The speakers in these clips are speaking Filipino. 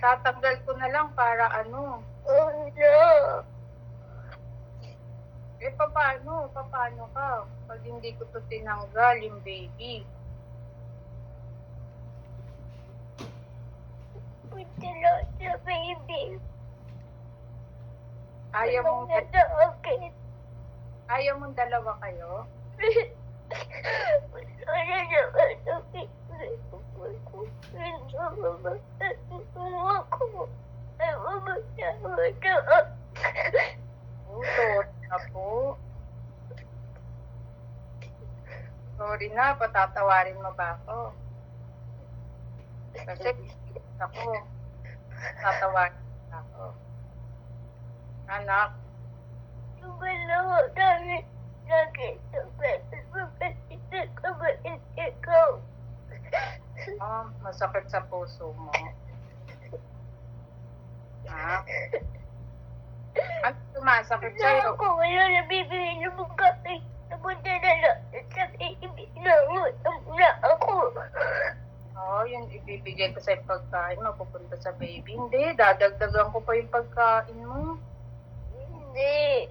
Tatanggal ko na lang para ano. Oh no! Paano ka? Pag hindi ko to tinanggal, yung baby. Punta lang sa baby. Ayaw mong, Okay. ayaw mong dalawa kayo? Wala naman okay. Sorry na po. Sorry na, patatawarin mo ba ako? Kasi ako, tatawarin ako. Anak, Wala namin lagi sa beses mapasitin ka ba ikaw? masakit sa puso mo. Ha? Ano sumasakit sa'yo? Ako, wala na bibili ng mga kape. Napunta na lang sa baby na na ako. Yung ibibigay ko sa'yo pagkain, mapupunta sa baby. Hindi, dadagdagan ko pa yung pagkain mo. Hindi.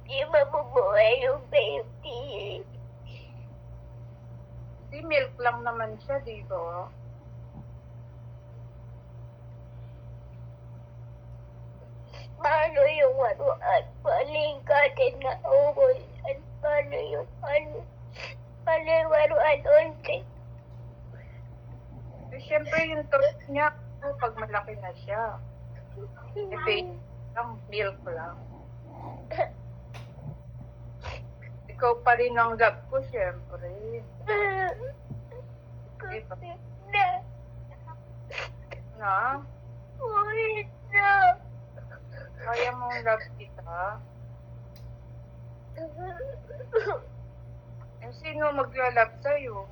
Hindi mabubuhay yung baby. Di milk lang naman siya, di ba? Paano yung at palingkatin na ulan? Paano yung paano yung waruan onte? Siyempre yung throat niya, pag malaki na siya. Baby lang, milk lang. Ikaw pa rin ang love ko, siyempre. Kasi na. Na? Ulit na. Kaya mong love kita? Sino magla-love sa'yo?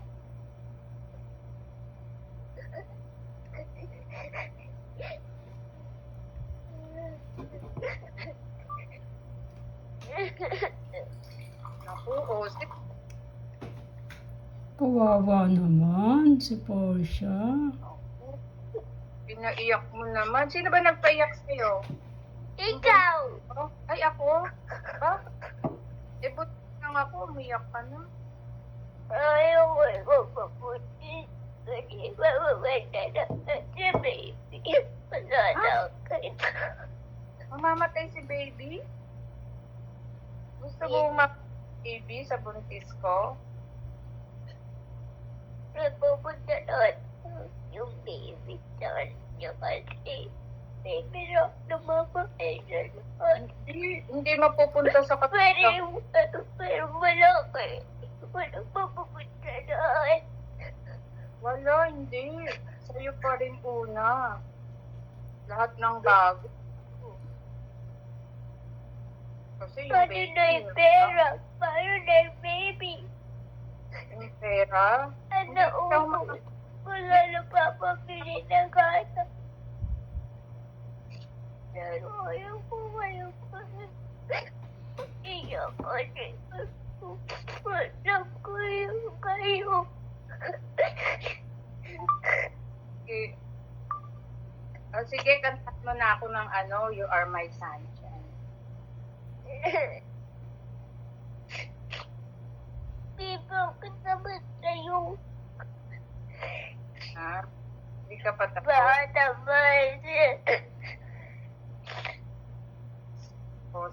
Naku, Osip. Kawawa naman si Portia. Pinaiyak mo naman. Sino ba nagpaiyak sa'yo? Ikaw. Oh, ay, ako? Ba? Buti lang ako, umiyak ka na. Ayaw ko maputi. Hindi mamamata na sa baby. Wala na kayo. Mamamatay si baby? Gusto mo baby sa buntis ko? Nagpupunta doon yung baby doon niya kasi baby na lumapakay na Hindi mapupunta sa kapatid. pero wala kayo. Wala papupunta doon. Wala, hindi. Sa'yo pa rin una. Lahat ng bago. Kasi yung Paano baby. na yung pera? Paano na yung baby? Yung pera. Ano upo? Wala na papabili ng gata. Pero ayaw ko. Iyak ko din. Alam ko yung kayo. Okay. Sige, kantat mo na ako ng You Are My Sunshine. Di ba kasama sa'yo? Ha? Hindi ka pa tapos. Bata ba?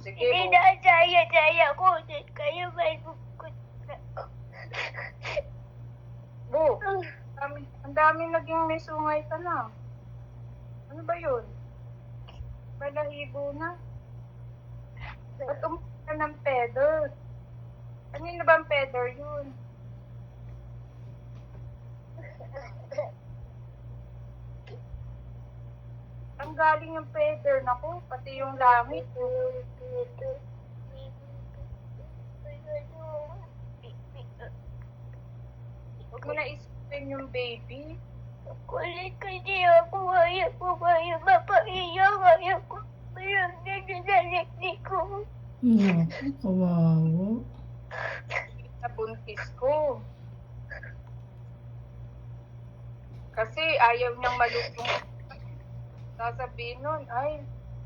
Sige Hindi mo. na saya ko. Kayo may bukod na. Bu, ang dami naging may sungay ka na. Ano ba yun? Balahibo na. Ba't ka ng feather? Kanina ba ang feather yun? Ang galing yung feather, naku, pati yung langit. Huwag mo na isipin yung baby. Kulit kasi ako, ayaw ko mapaiyak, ayaw ko parang nananalig ko. Naku, kawawa. Nabuntis ko. Kasi ayaw niyang malulungkot. Sasabihin nun, ay,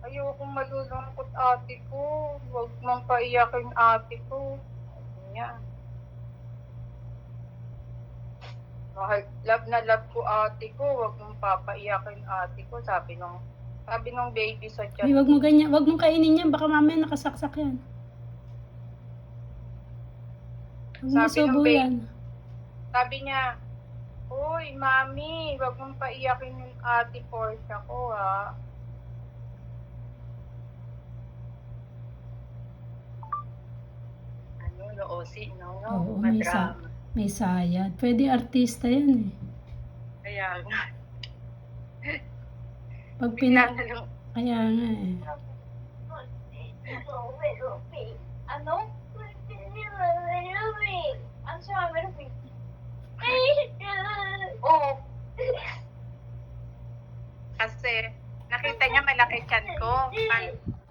ayokong malulungkot ate ko. Huwag mong paiyakin ate ko. Sabi niya. Mahal, love na love ko ate ko. Huwag mong papaiyakin ate ko. Sabi nung baby sa Ay, chat. wag mo ganyan. Wag mong kainin yan. Baka mamaya nakasaksak yan. Huwag mo Sabi ng isubo baby. yan. Sabi niya, uy, mami, wag mong paiyakin yung ate Portia ko, ha. Ano, no-OC, no? Oo, Madrama. may sayad. Pwede artista yan eh. Kaya nga. Pag Bigla pina... na lang. Kaya nga eh. Ano? Ano siya, meron Oo. Kasi, nakita niya malaki tiyan ko.